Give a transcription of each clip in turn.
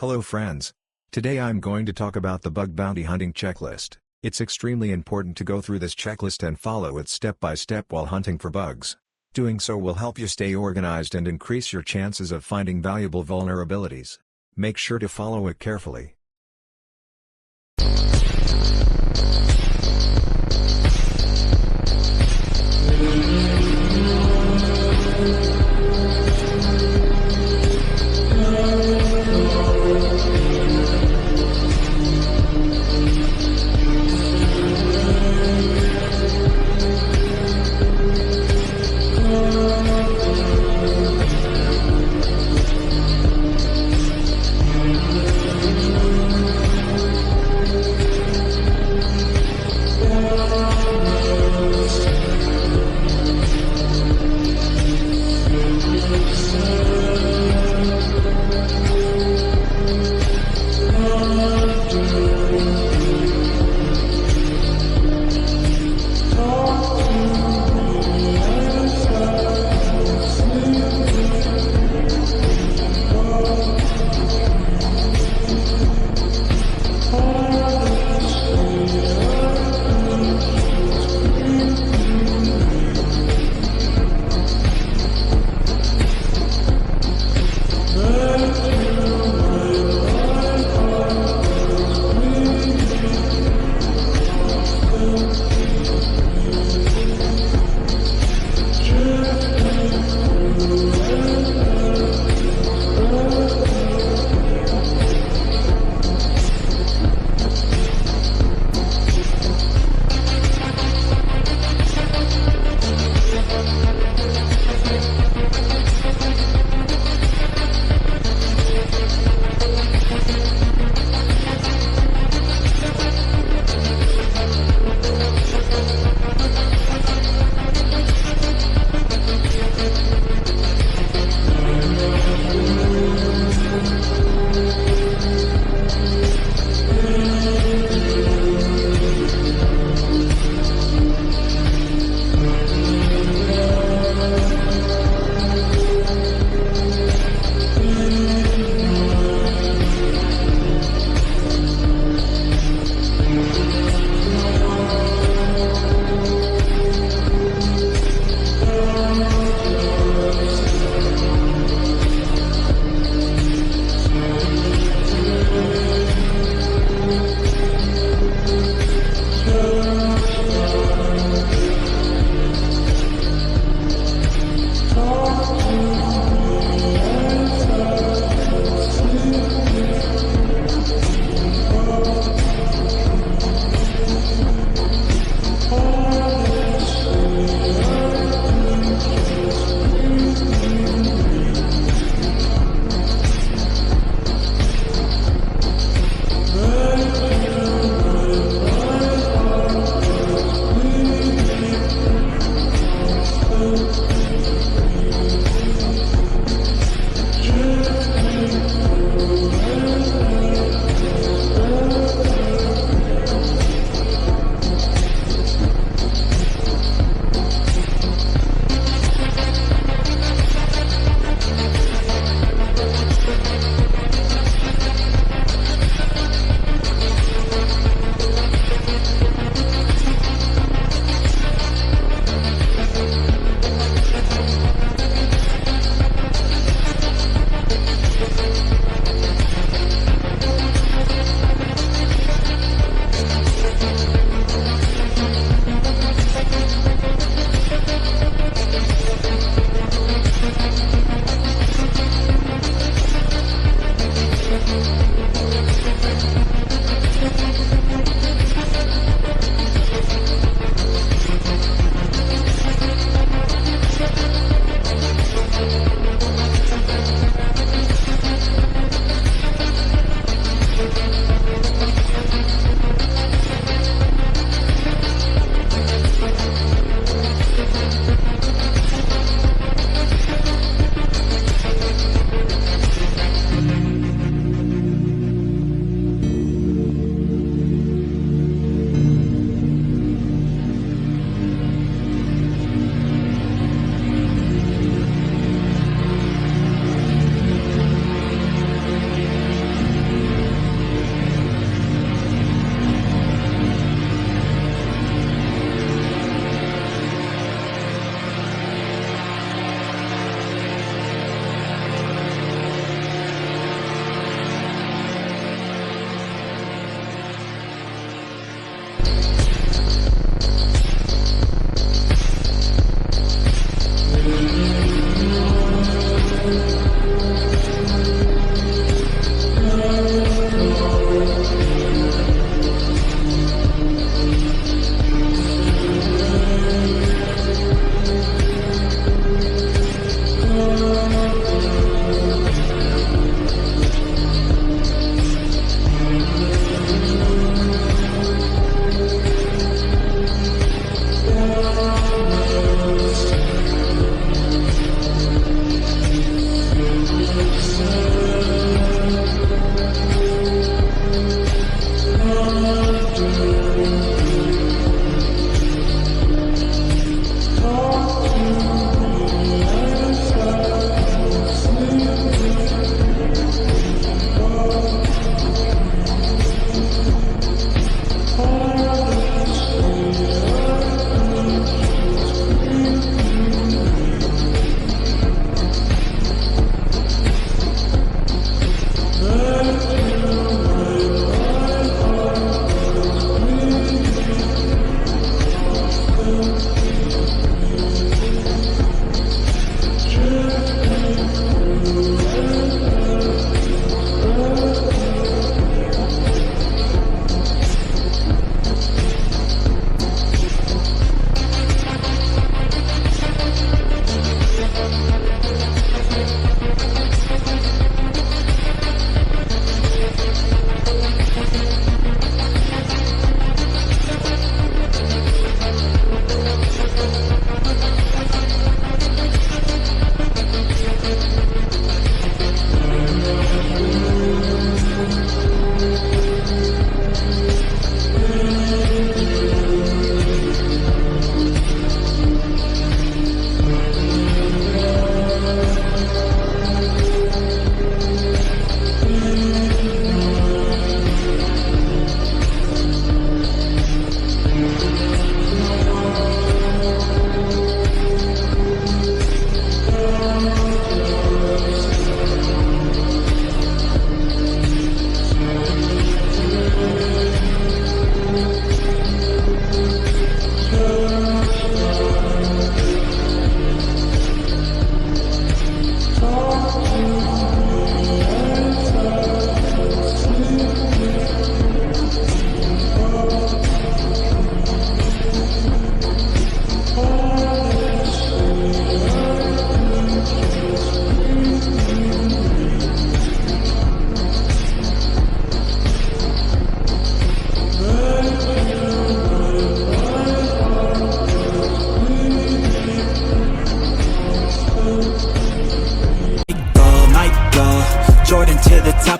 Hello friends. Today I'm going to talk about the bug bounty hunting checklist. It's extremely important to go through this checklist and follow it step by step while hunting for bugs. Doing so will help you stay organized and increase your chances of finding valuable vulnerabilities. Make sure to follow it carefully.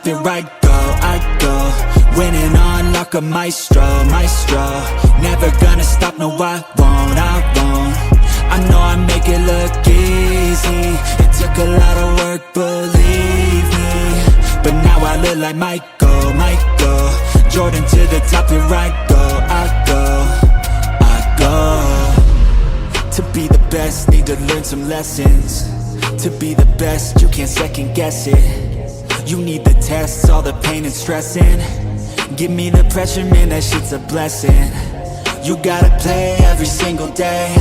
top, here I go, winning on like a maestro, never gonna stop, no I won't, I know I make it look easy, it took a lot of work, believe me, but now I look like Michael, Jordan to the top, here I go, to be the best, need to learn some lessons, to be the best, you can't second guess it, you need the tests, all the pain and stressing, give me the pressure, man, that shit's a blessing, you gotta play every single day,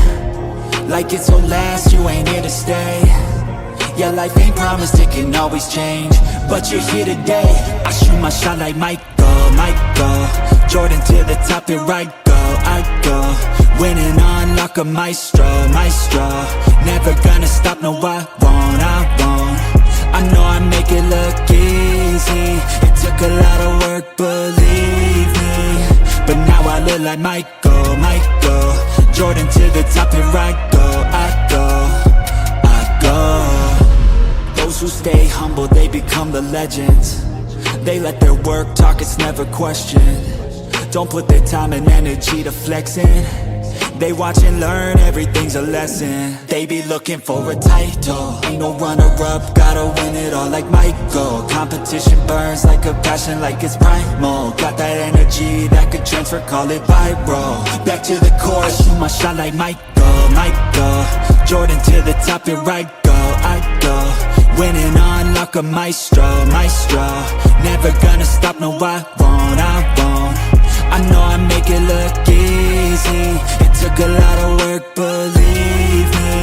like it's your last, you ain't here to stay, yeah, life ain't promised, it can always change, but you're here today, I shoot my shot like Michael, Jordan to the top, here I go, winning on like a maestro, never gonna stop, no I won't, I know I make it look easy, it took a lot of work, believe me, but now I look like Michael, Jordan to the top, here I go, those who stay humble, they become the legends, they let their work talk, it's never questioned, don't put their time and energy to flexing, they watch and learn, everything's a lesson, they be looking for a title, ain't no runner-up, gotta win it all like Michael, competition burns like a passion, like it's primal, got that energy that could transfer, call it viral, back to the core, I shoot my shot like Michael, Jordan to the top, here I go, winning on like a maestro, never gonna stop, no I won't, I know I make it look easy, it took a lot of work, believe me,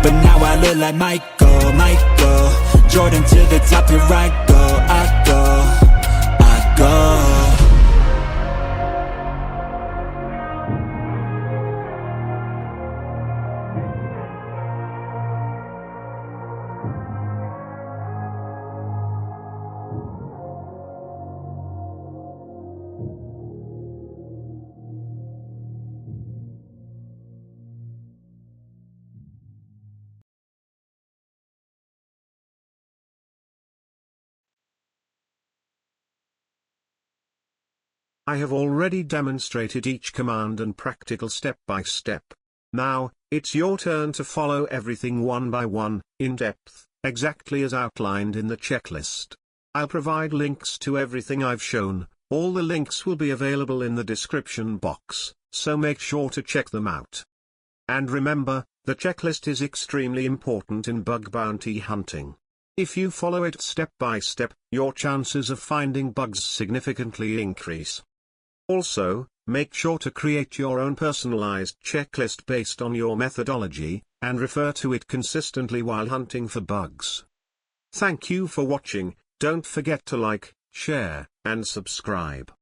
but now I look like Michael, Jordan to the top, here I go. I have already demonstrated each command and practical step by step. Now, it's your turn to follow everything one by one, in depth, exactly as outlined in the checklist. I'll provide links to everything I've shown, all the links will be available in the description box, so make sure to check them out. And remember, the checklist is extremely important in bug bounty hunting. If you follow it step by step, your chances of finding bugs significantly increase. Also, make sure to create your own personalized checklist based on your methodology, and refer to it consistently while hunting for bugs. Thank you for watching, don't forget to like, share, and subscribe.